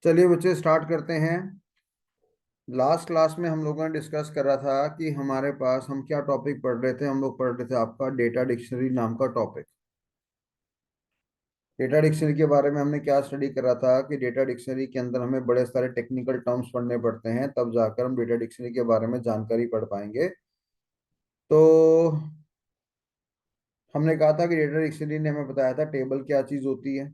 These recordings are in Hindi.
चलिए बच्चे स्टार्ट करते हैं। लास्ट क्लास में हम लोगों ने डिस्कस कर रहा था कि हमारे पास हम क्या टॉपिक पढ़ रहे थे। हम लोग पढ़ रहे थे आपका डेटा डिक्शनरी नाम का टॉपिक। डेटा डिक्शनरी के बारे में हमने क्या स्टडी करा था कि डेटा डिक्शनरी के अंदर हमें बड़े सारे टेक्निकल टर्म्स पढ़ने पड़ते हैं, तब जाकर हम डेटा डिक्शनरी के बारे में जानकारी पढ़ पाएंगे। तो हमने कहा था कि डेटा डिक्शनरी ने हमें बताया था टेबल क्या चीज़ होती है।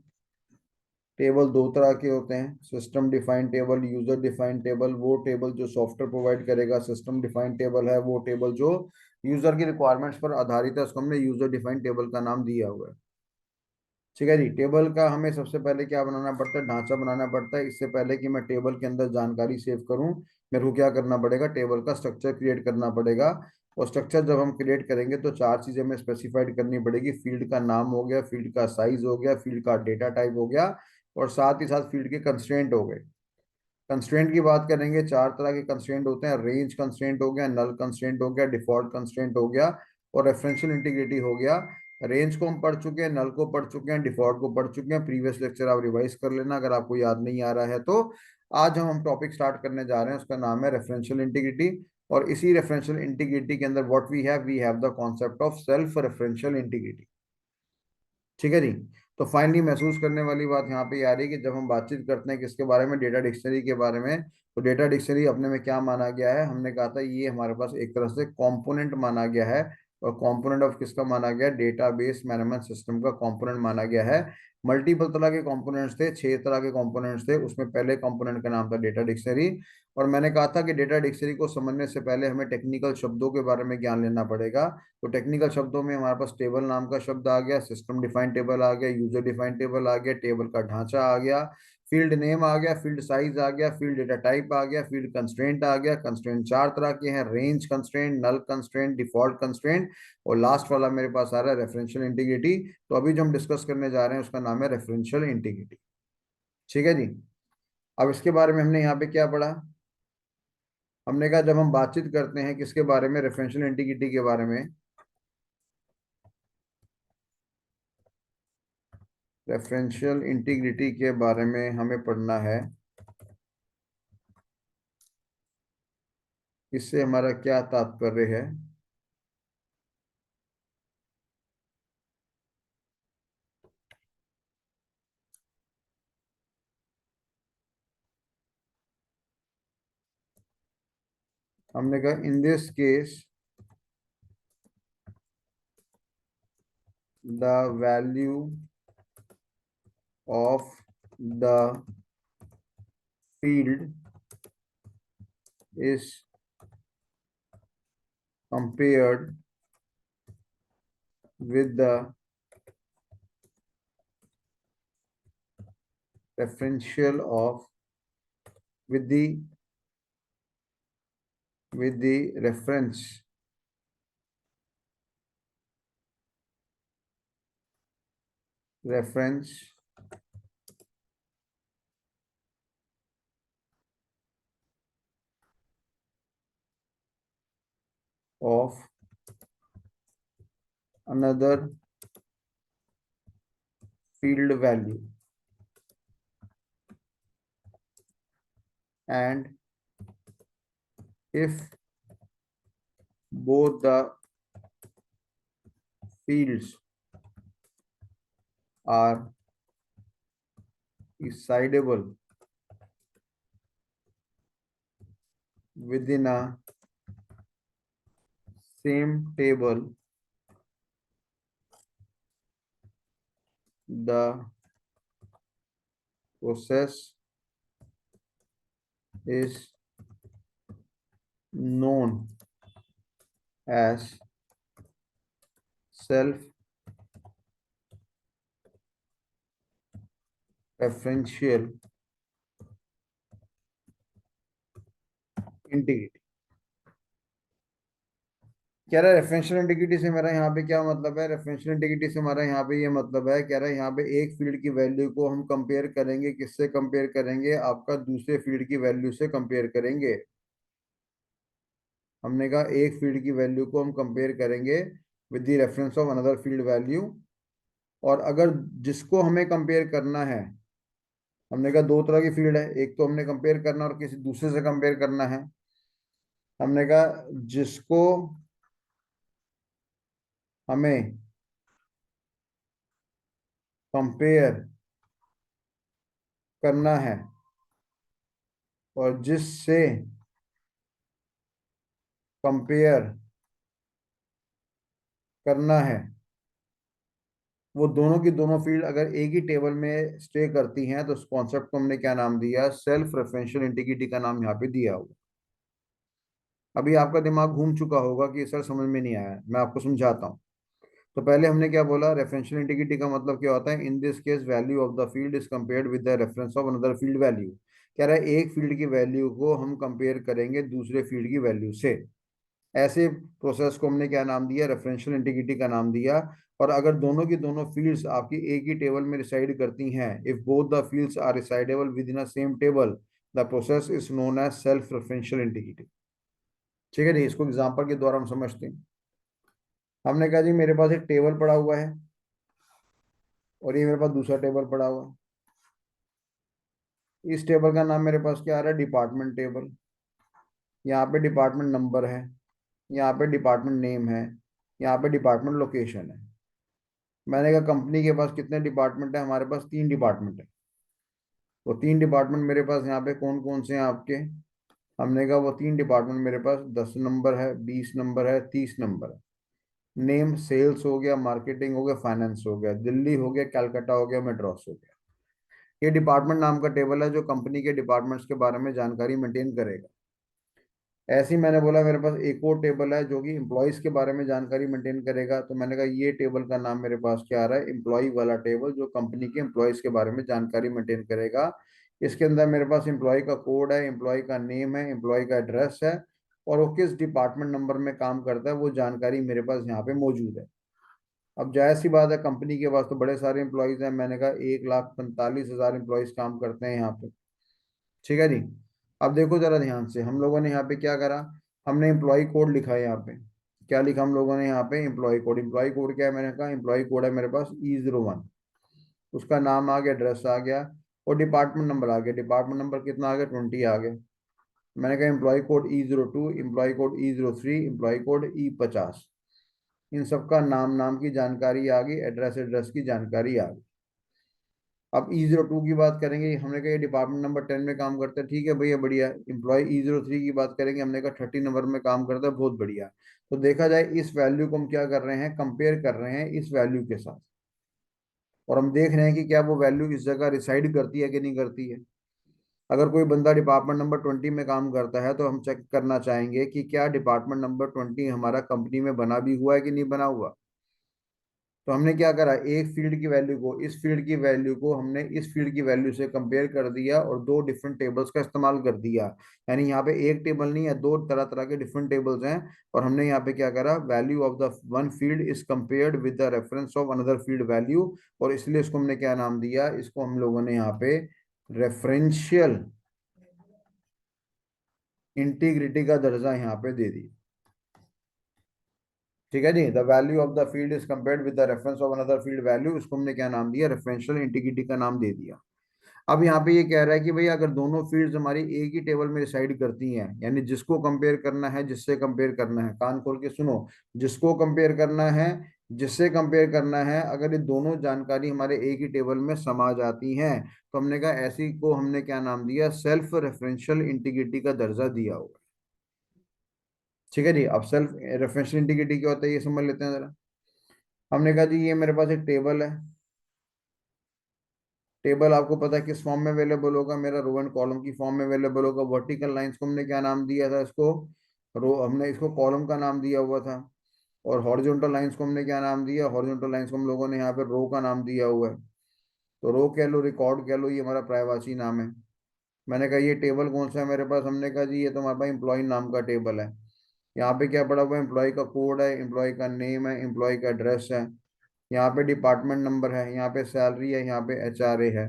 टेबल दो तरह के होते हैं, system defined table, user defined table. वो टेबल जो सॉफ्टवेयर प्रोवाइड करेगा। सिस्टम डिफाइंड टेबल है वो टेबल जो यूजर की रिक्वायरमेंट्स पर आधारित है, उसको हमने यूजर डिफाइंड टेबल का नाम दिया हुआ है। ठीक है जी। टेबल का हमें सबसे पहले क्या बनाना पड़ता है, ढांचा बनाना पड़ता है। इससे पहले कि मैं टेबल के अंदर जानकारी सेव करूं, मेरे को क्या करना पड़ेगा, टेबल का स्ट्रक्चर क्रिएट करना पड़ेगा। और स्ट्रक्चर जब हम क्रिएट करेंगे तो चार चीजें हमें स्पेसिफाइड करनी पड़ेगी। फील्ड का नाम हो गया, फील्ड का साइज हो गया, फील्ड का डेटा टाइप हो गया, और साथ ही साथ फील्ड के कंस्ट्रेंट हो गए। कंस्ट्रेंट की बात करेंगे, चार तरह के कंस्ट्रेंट होते हैं। रेंज कंस्ट्रेंट हो गया, नल कंस्ट्रेंट हो गया, डिफॉल्ट कंस्ट्रेंट हो गया, और रेफरेंशियल इंटीग्रिटी हो गया। रेंज को हम पढ़ चुके हैं, नल को पढ़ चुके हैं, डिफॉल्ट को पढ़ चुके हैं। प्रीवियस लेक्चर आप रिवाइज कर लेना अगर आपको याद नहीं आ रहा है तो। आज हम टॉपिक स्टार्ट करने जा रहे हैं, उसका नाम है रेफरेंशियल इंटीग्रिटी। और इसी रेफरेंशियल इंटीग्रिटी के अंदर what we have the concept of self referential integrity. ठीक है जी। तो फाइनली महसूस करने वाली बात यहाँ पे आ रही है कि जब हम बातचीत करते हैं किसके बारे में, डेटा डिक्शनरी के बारे में, तो डेटा डिक्शनरी अपने में क्या माना गया है। हमने कहा था ये हमारे पास एक तरह से कंपोनेंट माना गया है। और कंपोनेंट ऑफ किसका माना गया, डेटाबेस मैनेजमेंट सिस्टम का कंपोनेंट माना गया है। मल्टीपल तरह के कंपोनेंट्स थे, 6 तरह के कंपोनेंट्स थे। उसमें पहले कंपोनेंट का नाम था डेटा डिक्शनरी। और मैंने कहा था कि डेटा डिक्शनरी को समझने से पहले हमें टेक्निकल शब्दों के बारे में ज्ञान लेना पड़ेगा। तो टेक्निकल शब्दों में हमारे पास टेबल नाम का शब्द आ गया, सिस्टम डिफाइंड टेबल आ गया, यूजर डिफाइंड टेबल आ गया, टेबल का ढांचा आ गया, फील्ड नेम आ गया, फील्ड साइज आ गया, फील्ड डेटा टाइप आ गया, फील्ड कंस्ट्रेंट आ गया। कंस्ट्रेंट चार तरह के हैं, रेंज कंस्ट्रेंट, नल कंस्ट्रेंट, डिफॉल्ट कंस्ट्रेंट, और लास्ट वाला मेरे पास आ रहा है रेफरेंशियल इंटीग्रिटी। तो अभी जो हम डिस्कस करने जा रहे हैं उसका नाम है रेफरेंशियल इंटीग्रिटी। ठीक है जी। अब इसके बारे में हमने यहाँ पे क्या पढ़ा। हमने कहा जब हम बातचीत करते हैं किसके बारे में, रेफरेंशियल इंटीग्रिटी के बारे में, रेफरेंशियल इंटीग्रिटी के बारे में हमें पढ़ना है। इससे हमारा क्या तात्पर्य है। हमने कहा इन this case the value of the field is compared with the referential of with the reference of another field value, and if both the fields are decidable within a same table, the process is known as self referential integrity। कह रहा है रेफरेंशियल इंटीग्रिटी से मेरा यहाँ पे क्या मतलब है, रेफरेंशियल इंटीग्रिटी से हमारा यहाँ पे ये मतलब है, कह रहा है यहाँ पे एक फील्ड की वैल्यू को हम कंपेयर करेंगे, किससे कंपेयर करेंगे, आपका दूसरे फील्ड की वैल्यू से कंपेयर करेंगे। हमने कहा एक फील्ड की वैल्यू को हम कंपेयर करेंगे with the reference of another field value. और अगर जिसको हमें कंपेयर करना है हमने कहा दो तरह की फील्ड है, एक तो हमने कंपेयर करना और किसी दूसरे से कंपेयर करना है। हमने कहा जिसको हमें कंपेयर करना है और जिससे कंपेयर करना है, वो दोनों की दोनों फील्ड अगर एक ही टेबल में स्टे करती हैं, तो उस कॉन्सेप्ट को हमने क्या नाम दिया, सेल्फ रेफरेंशियल इंटीग्रिटी का नाम यहाँ पे दिया हुआ। अभी आपका दिमाग घूम चुका होगा कि सर समझ में नहीं आया, मैं आपको समझाता हूँ। तो पहले हमने क्या बोला, रेफरेंशियल इंटीग्रिटी का मतलब क्या होता है, इन this case value of the field is compared with the reference of another field value. कह रहा है एक फील्ड की वैल्यू को हम कंपेयर करेंगे दूसरे फील्ड की वैल्यू से। ऐसे प्रोसेस को हमने क्या नाम दिया, रेफरेंशियल इंटीग्रिटी का नाम दिया। और अगर दोनों की दोनों फील्ड्स आपकी एक ही टेबल में रिसाइड करती हैं, if both the fields are resideable with in a same table, the process is known as self referential integrity. ठीक है जी, इसको एग्जांपल के द्वारा हम समझते हैं। हमने कहा जी मेरे पास एक टेबल पड़ा हुआ है और ये मेरे पास दूसरा टेबल पड़ा हुआ है। इस टेबल का नाम मेरे पास क्या आ रहा है, डिपार्टमेंट टेबल। यहाँ पे डिपार्टमेंट नंबर है, यहाँ पे डिपार्टमेंट नेम है, यहाँ पे डिपार्टमेंट लोकेशन है। मैंने कहा कंपनी के पास कितने डिपार्टमेंट है, हमारे पास 3 डिपार्टमेंट है। वो 3 डिपार्टमेंट मेरे पास यहाँ पे कौन कौन से हैं आपके। हमने कहा वो 3 डिपार्टमेंट मेरे पास 10 नंबर है, 20 नंबर है, 30 नंबर है। नेम सेल्स हो गया, मार्केटिंग हो गया, फाइनेंस हो गया, दिल्ली हो गया, कलकत्ता हो गया, मेड्रॉस हो गया। ये डिपार्टमेंट नाम का टेबल है जो कंपनी के डिपार्टमेंट्स के बारे में जानकारी मेंटेन करेगा। ऐसे ही मैंने बोला मेरे पास एक और टेबल है जो कि एम्प्लॉयज के बारे में जानकारी मेंटेन करेगा, तो मैंने कहा ये टेबल का नाम मेरे पास क्या आ रहा है, एम्प्लॉय वाला टेबल, जो कंपनी के एम्प्लॉयज के बारे में जानकारी मेंटेन करेगा। इसके अंदर मेरे पास एम्प्लॉय का कोड है, एम्प्लॉय का नेम है, एम्प्लॉय का एड्रेस है, और वो किस डिपार्टमेंट नंबर में काम करता है वो जानकारी मेरे पास यहाँ पे मौजूद है। अब जाहिर सी बात है कंपनी के पास तो बड़े सारे एम्प्लॉयज हैं, मैंने कहा 1,45,000 एम्प्लॉयज काम करते हैं यहाँ पे। ठीक है जी। अब देखो जरा ध्यान से, हम लोगों ने यहाँ पे क्या करा, हमने एम्प्लॉय कोड लिखा है यहाँ पे। क्या लिखा हम लोगों ने यहाँ पे, एम्प्लॉय कोड। एम्प्लॉय कोड क्या है, मैंने कहा एम्प्लॉय कोड है मेरे पास E01। उसका नाम आ गया, एड्रेस आ गया, और डिपार्टमेंट नंबर आ गया। डिपार्टमेंट नंबर कितना आ गया, 20 आ गया। मैंने कहा employ code E02, employ code E03, employ code E50। इन सबका नाम नाम की जानकारी आ गई, एड्रेस एड्रेस की जानकारी आ गई। अब E02 की बात करेंगे, हमने कहा ये डिपार्टमेंट नंबर 10 में काम करता है, ठीक है भैया बढ़िया। एम्प्लॉय E03 की बात करेंगे, हमने कहा 30 नंबर में काम करता है, बहुत बढ़िया। तो देखा जाए इस वैल्यू को हम क्या कर रहे हैं, कंपेयर कर रहे हैं इस वैल्यू के साथ। और हम देख रहे हैं कि क्या वो वैल्यू इस जगह रिसाइड करती है कि नहीं करती है। अगर कोई बंदा डिपार्टमेंट नंबर 20 में काम करता है, तो हम चेक करना चाहेंगे कि क्या डिपार्टमेंट नंबर 20 हमारा कंपनी में बना भी हुआ है कि नहीं बना हुआ। तो हमने क्या करा, एक फील्ड की वैल्यू को, इस फील्ड की वैल्यू को हमने इस फील्ड की वैल्यू से कंपेयर कर दिया और दो डिफरेंट टेबल्स का इस्तेमाल कर दिया। यानी यहाँ पे एक टेबल नहीं है, दो तरह तरह के डिफरेंट टेबल्स हैं। और हमने यहाँ पे क्या करा, value of the one field is compared with the reference of another field value. और इसलिए इसको हमने क्या नाम दिया, इसको हम लोगों ने यहाँ पे रेफरेंशियल इंटीग्रिटी का दर्जा यहाँ पे दे दिया। ठीक है जी, the value of the field is compared with the reference of another field value, इसको हमने क्या नाम दिया, रेफरेंशियल इंटीग्रिटी का नाम दे दिया। अब यहाँ पे ये कह रहा है कि भाई अगर दोनों फील्ड्स हमारी एक ही टेबल में रिसाइड करती हैं, यानी जिसको कंपेयर करना है जिससे कंपेयर करना है, कान खोल के सुनो, जिसको कंपेयर करना है जिससे कंपेयर करना है, अगर ये दोनों जानकारी हमारे एक ही टेबल में समा जाती हैं, तो हमने कहा ऐसी को हमने क्या नाम दिया, सेल्फ रेफरेंशियल इंटीग्रिटी का दर्जा दिया होगा। ठीक है जी। अब सेल्फ रेफरेंशियल इंटीग्रिटी क्या होता है ये समझ लेते हैं जरा। हमने कहा जी ये मेरे पास एक टेबल है। टेबल आपको पता है किस फॉर्म में अवेलेबल होगा, मेरा रो एंड कॉलम की फॉर्म में अवेलेबल होगा। वर्टिकल लाइंस को हमने क्या नाम दिया था, इसको रो, हमने इसको कॉलम का नाम दिया हुआ था। और हॉरिजॉन्टल लाइंस को हमने क्या नाम दिया, हॉरिजॉन्टल लाइंस को हम लोगों ने यहाँ पे रो का नाम दिया हुआ है। तो रो कह लो, रिकॉर्ड कह लो, ये हमारा प्रायवाची नाम है। मैंने कहा ये टेबल कौन सा है मेरे पास, हमने कहा जी ये तो हमारे पास एम्प्लॉय नाम का टेबल है। यहाँ पे क्या पड़ा हुआ है, एम्प्लॉय का कोड है, एम्प्लॉय का नेम है, एम्प्लॉय का एड्रेस है, यहाँ पे डिपार्टमेंट नंबर है, यहाँ पे सैलरी है, यहाँ पे HRA है,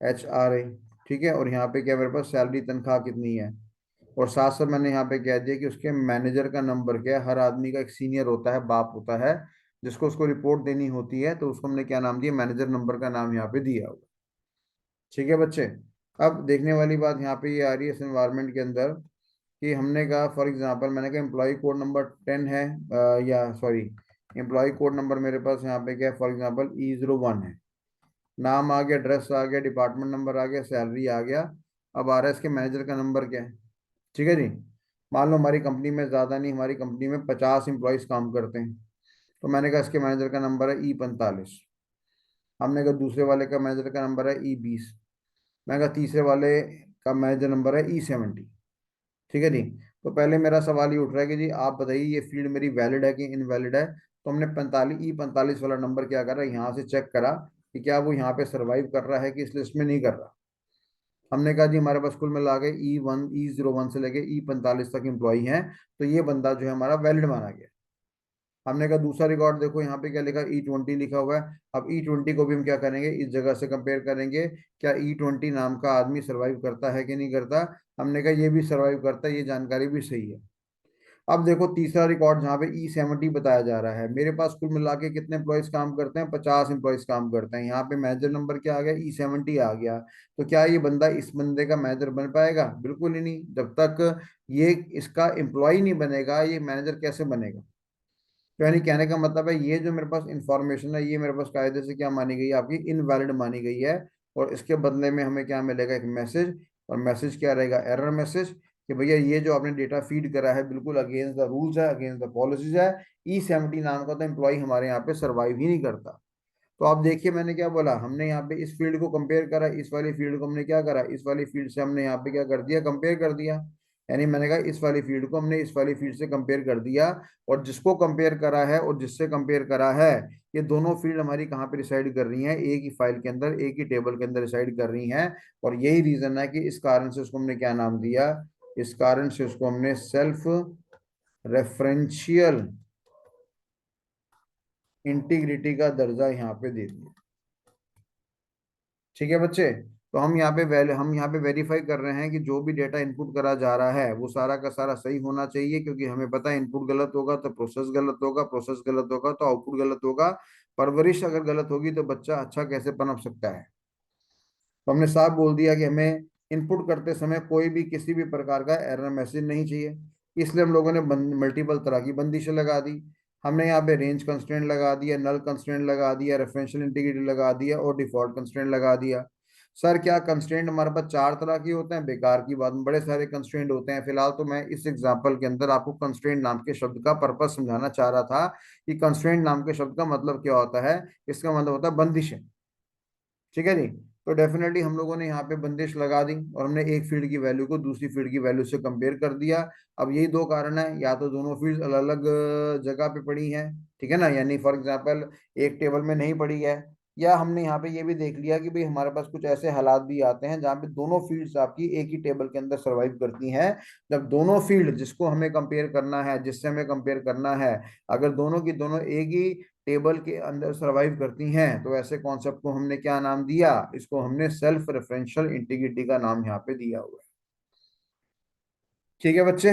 HRA। ठीक है। और यहाँ पे क्या मेरे पास सैलरी तनख्वाह कितनी है। और साथ साथ मैंने यहाँ पे कह दिया कि उसके मैनेजर का नंबर क्या है। हर आदमी का एक सीनियर होता है, बाप होता है, जिसको उसको रिपोर्ट देनी होती है, तो उसको हमने क्या नाम दिया, मैनेजर नंबर का नाम यहाँ पे दिया हुआ। ठीक है बच्चे। अब देखने वाली बात यहाँ पे ये आ रही है इस एनवायरनमेंट के अंदर कि हमने कहा फॉर एग्जांपल मैंने कहा एम्प्लॉय कोड नंबर 10 है, या सॉरी, एम्प्लॉय कोड नंबर मेरे पास यहाँ पे क्या है, फॉर एग्जांपल E01 है। नाम आ गया, एड्रेस आ गया, डिपार्टमेंट नंबर आ गया, सैलरी आ गया। अब आ रहा है इसके मैनेजर का नंबर क्या है। ठीक है जी। मान लो हमारी कंपनी में ज़्यादा नहीं, हमारी कंपनी में 50 एम्प्लॉयज़ काम करते हैं। तो मैंने कहा इसके मैनेजर का नंबर है E45। हमने कहा दूसरे वाले का मैनेजर का नंबर है E20। मैंने कहा तीसरे वाले का मैनेजर नंबर है E70। ठीक है जी। तो पहले मेरा सवाल ये उठ रहा है कि जी आप बताइए ये फील्ड मेरी वैलिड है कि इनवैलिड है। तो हमने 45 वाला नंबर क्या करा, यहाँ से चेक करा कि क्या वो यहाँ पे सरवाइव कर रहा है कि इस लिस्ट में नहीं कर रहा। हमने कहा जी हमारे पास कुल मिला के E01 से लेके E45 तक एम्प्लॉई हैं, तो ये बंदा जो है हमारा वैलिड माना गया। हमने कहा दूसरा रिकॉर्ड देखो यहाँ पे क्या लिखा, E20 लिखा हुआ है। अब E20 को भी हम क्या करेंगे, इस जगह से कंपेयर करेंगे, क्या E20 नाम का आदमी सरवाइव करता है कि नहीं करता। हमने कहा ये भी सरवाइव करता है, ये जानकारी भी सही है। अब देखो तीसरा रिकॉर्ड जहाँ पे E70 बताया जा रहा है, मेरे पास कुल मिला के कितने एम्प्लॉयज काम करते हैं, 50 एम्प्लॉयज काम करते हैं। यहाँ पे मैनेजर नंबर क्या आ गया, E70 आ गया। तो क्या ये बंदा इस बंदे का मैनेजर बन पाएगा, बिल्कुल ही नहीं। जब तक ये इसका एम्प्लॉय नहीं बनेगा ये मैनेजर कैसे बनेगा। तो यानी कहने का मतलब है ये जो मेरे पास इंफॉर्मेशन है ये मेरे पास कायदे से क्या मानी गई है, आपकी इनवैलिड मानी गई है। और इसके बदले में हमें क्या मिलेगा, एक मैसेज। और मैसेज क्या रहेगा, एरर मैसेज, कि भैया ये जो आपने डेटा फीड करा है बिल्कुल अगेंस्ट द रूल्स है, अगेंस्ट द पॉलिसीज है। E70 नाम का तो एम्प्लॉय हमारे यहाँ पे सर्वाइव ही नहीं करता। तो आप देखिए मैंने क्या बोला, हमने यहाँ पे इस फील्ड को कंपेयर करा, इस वाली फील्ड को हमने क्या करा, इस वाली फील्ड से हमने यहाँ पे क्या कर दिया, कंपेयर कर दिया। यानी मैंने कहा इस वाली फील्ड को हमने इस वाली फील्ड से कंपेयर कर दिया। और जिसको कंपेयर करा है और जिससे कंपेयर करा है, ये दोनों फील्ड हमारी कहाँ पे रिसाइड कर रही हैं, एक ही फाइल के अंदर, एक ही टेबल के अंदर रिसाइड कर रही हैं। और यही रीजन है कि इस कारण से उसको हमने क्या नाम दिया, इस कारण से उसको हमने सेल्फ रेफरेंशियल इंटीग्रिटी का दर्जा यहाँ पे दे दिया। ठीक है बच्चे। तो हम यहाँ पे वेरीफाई कर रहे हैं कि जो भी डेटा इनपुट करा जा रहा है वो सारा का सारा सही होना चाहिए, क्योंकि हमें पता है इनपुट गलत होगा तो प्रोसेस गलत होगा, प्रोसेस गलत होगा तो आउटपुट गलत होगा। परवरिश अगर गलत होगी तो बच्चा अच्छा कैसे पनप सकता है। तो हमने साफ बोल दिया कि हमें इनपुट करते समय कोई भी किसी भी प्रकार का एरर मैसेज नहीं चाहिए। इसलिए हम लोगों ने मल्टीपल तरह की बंदिशें लगा दी। हमने यहाँ पे रेंज कंस्ट्रेंट लगा दिया, नल कंस्ट्रेंट लगा दिया, रेफरेंशियल इंटीग्रिटी लगा दिया और डिफॉल्ट कंस्ट्रेंट लगा दिया। सर क्या कंस्ट्रेंट हमारे पास 4 तरह के होते हैं, बेकार की बात, बड़े सारे कंस्ट्रेंट होते हैं। फिलहाल तो मैं इस एग्जांपल के अंदर आपको कंस्ट्रेंट नाम के शब्द का पर्पस समझाना चाह रहा था कि कंस्ट्रेंट नाम के शब्द का मतलब क्या होता है। इसका मतलब होता है बंदिशें। ठीक है जी। तो डेफिनेटली हम लोगों ने यहाँ पे बंदिश लगा दी और हमने एक फील्ड की वैल्यू को दूसरी फील्ड की वैल्यू से कंपेयर कर दिया। अब यही दो कारण है, या तो दोनों फील्ड अलग अलग जगह पे पड़ी हैं, ठीक है ना, यानी फॉर एग्जांपल एक टेबल में नहीं पड़ी है। या हमने यहाँ पे ये भी देख लिया कि भाई हमारे पास कुछ ऐसे हालात भी आते हैं जहाँ पे दोनों फील्ड्स आपकी एक ही टेबल के अंदर सरवाइव करती हैं। जब दोनों फील्ड जिसको हमें कंपेयर करना है, जिससे हमें कंपेयर करना है, अगर दोनों की दोनों एक ही टेबल के अंदर सरवाइव करती हैं, तो ऐसे कॉन्सेप्ट को हमने क्या नाम दिया, इसको हमने सेल्फ रेफरेंशियल इंटीग्रिटी का नाम यहाँ पे दिया हुआ है। ठीक है बच्चे।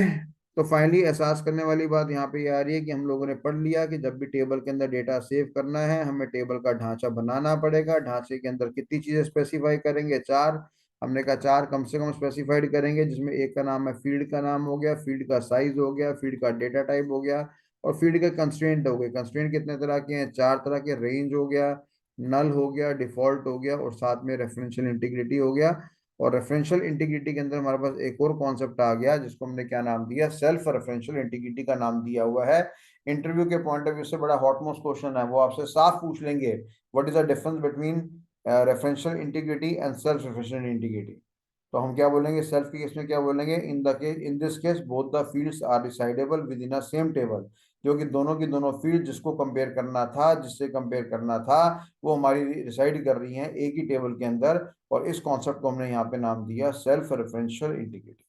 तो फाइनली एहसास करने वाली बात यहाँ पे ये आ रही है कि हम लोगों ने पढ़ लिया कि जब भी टेबल के अंदर डेटा सेव करना है हमें टेबल का ढांचा बनाना पड़ेगा। ढांचे के अंदर कितनी चीजें स्पेसिफाई करेंगे, 4। हमने कहा 4 कम से कम स्पेसिफाइड करेंगे, जिसमें एक का नाम है फील्ड का नाम हो गया, फील्ड का साइज हो गया, फील्ड का डेटा टाइप हो गया, और फील्ड के कंस्ट्रेंट हो गए। कंस्ट्रेंट कितने तरह के हैं, 4 तरह के, रेंज हो गया, नल हो गया, डिफॉल्ट हो गया, और साथ में रेफरेंशियल इंटीग्रिटी हो गया। और रेफरेंशियल इंटीग्रिटी के अंदर हमारे पास एक और कॉन्सेप्ट आ गया जिसको हमने क्या नाम दिया, सेल्फ रेफरेंशियल इंटीग्रिटी का नाम दिया हुआ है। इंटरव्यू के पॉइंट ऑफ व्यू से बड़ा हॉट मोस्ट क्वेश्चन है, वो आपसे साफ पूछ लेंगे what is the difference between referential integrity and self referential integrity. तो हम क्या बोलेंगे, सेल्फ के केस में क्या बोलेंगे, in this case both the fields are decidable with in a same table. जो कि दोनों की दोनों फील्ड जिसको कंपेयर करना था, जिससे कंपेयर करना था, वो हमारी रिसाइड कर रही हैं एक ही टेबल के अंदर। और इस कॉन्सेप्ट को हमने यहाँ पे नाम दिया सेल्फ रेफरेंशियल इंटीग्रिटी।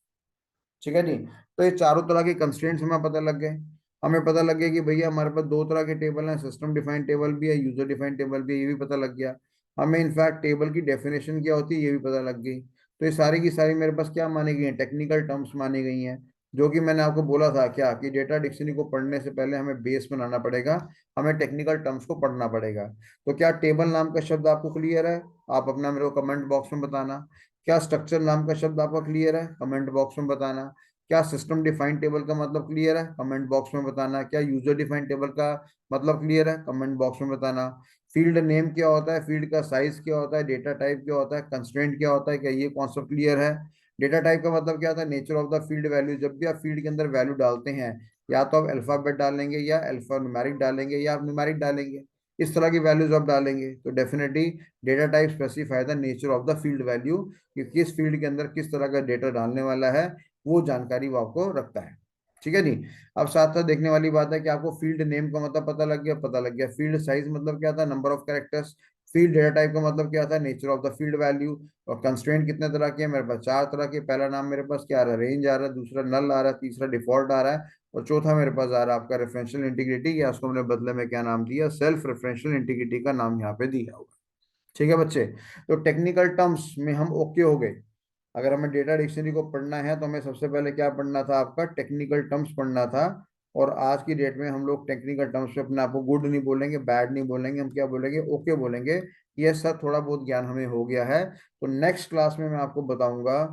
ठीक है जी। तो ये चारों तरह के कंस्ट्रेंट्स हमें पता लग गए। हमें पता लग गया कि भैया हमारे पास 2 तरह के टेबल हैं, सिस्टम डिफाइंड टेबल भी है, यूजर डिफाइंड टेबल भी है, ये भी पता लग गया। हमें इनफैक्ट टेबल की डेफिनेशन क्या होती है ये भी पता लग गई। तो ये सारी की सारी मेरे पास क्या मानी गई है, टेक्निकल टर्म्स मानी गई हैं। जो कि मैंने आपको बोला था क्या, कि डेटा डिक्शनरी को पढ़ने से पहले हमें बेस बनाना पड़ेगा, हमें टेक्निकल टर्म्स को पढ़ना पड़ेगा। तो क्या टेबल नाम का शब्द आपको क्लियर है? आप अपना मेरे को कमेंट बॉक्स में बताना। क्या स्ट्रक्चर नाम का शब्द आपका क्लियर है? कमेंट बॉक्स में बताना। क्या सिस्टम डिफाइंड टेबल का मतलब क्लियर है? कमेंट बॉक्स में बताना। क्या यूजर डिफाइंड टेबल का मतलब क्लियर है? कमेंट बॉक्स में बताना। फील्ड नेम क्या होता है, फील्ड का साइज क्या होता है, डेटा टाइप क्या होता है, कंस्ट्रेंट क्या होता है, क्या ये कॉन्सेप्ट क्लियर है? डेटा टाइप का मतलब क्या होता है, nature of the field value. जब भी आप फील्ड के अंदर वैल्यू डालते हैं, या तो आप अल्फाबेट डालेंगे, या अल्फा न्यूमेरिक डालेंगे, या आप न्यूमेरिक डालेंगे, इस तरह की वैल्यूज आप डालेंगे, तो definitely data type specify the nature of the field value, कि किस फील्ड के अंदर किस तरह का डेटा डालने वाला है, वो जानकारी वो आपको रखता है। ठीक है जी। अब साथ साथ देखने वाली बात है कि आपको फील्ड नेम का मतलब पता लग गया, पता लग गया। फील्ड साइज मतलब क्या था, number of characters. Field data type का मतलब क्या था, nature of the field value. और कंस्ट्रेंट कितने तरह के हैं मेरे पास, चार तरह के। पहला नाम मेरे पास क्या आ रहा है, रेंज आ रहा है। दूसरा नल आ रहा है। तीसरा डिफॉल्ट आ रहा है। और चौथा मेरे पास आ रहा है आपका रेफरेंशियल इंटीग्रिटी, या उसको हमने बदले में क्या नाम दिया, सेल्फ रेफरेंशियल इंटीग्रिटी का नाम यहाँ पे दिया हुआ। ठीक है बच्चे। तो टेक्निकल टर्म्स में हम ओके हो गए। अगर हमें डेटा डिक्शनरी को पढ़ना है तो हमें सबसे पहले क्या पढ़ना था, आपका टेक्निकल टर्म्स पढ़ना था। और आज की डेट में हम लोग टेक्निकल टर्म्स पे अपने आप को गुड नहीं बोलेंगे, बैड नहीं बोलेंगे, हम क्या बोलेंगे, ओके बोलेंगे। ये सब थोड़ा बहुत ज्ञान हमें हो गया है। तो नेक्स्ट क्लास में मैं आपको बताऊंगा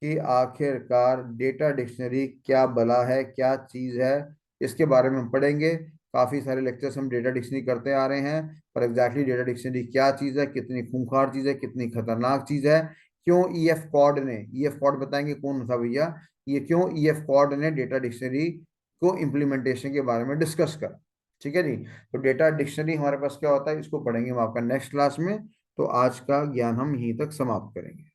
कि आखिरकार डेटा डिक्शनरी क्या बला है, क्या चीज है, इसके बारे में हम पढ़ेंगे। काफी सारे लेक्चर्स हम डेटा डिक्शनरी करते आ रहे हैं, पर एग्जैक्टली डेटा डिक्शनरी क्या चीज है, कितनी खूंखार चीज है, कितनी खतरनाक चीज है, क्यों ईएफ कॉर्ड ने, ईएफ कॉर्ड बताएंगे कौन था भैया, ये क्यों ईएफ कॉर्ड ने डेटा डिक्शनरी को इम्प्लीमेंटेशन के बारे में डिस्कस करा। ठीक है जी। तो डेटा डिक्शनरी हमारे पास क्या होता है, इसको पढ़ेंगे हम आपका नेक्स्ट क्लास में। तो आज का ज्ञान हम यहीं तक समाप्त करेंगे।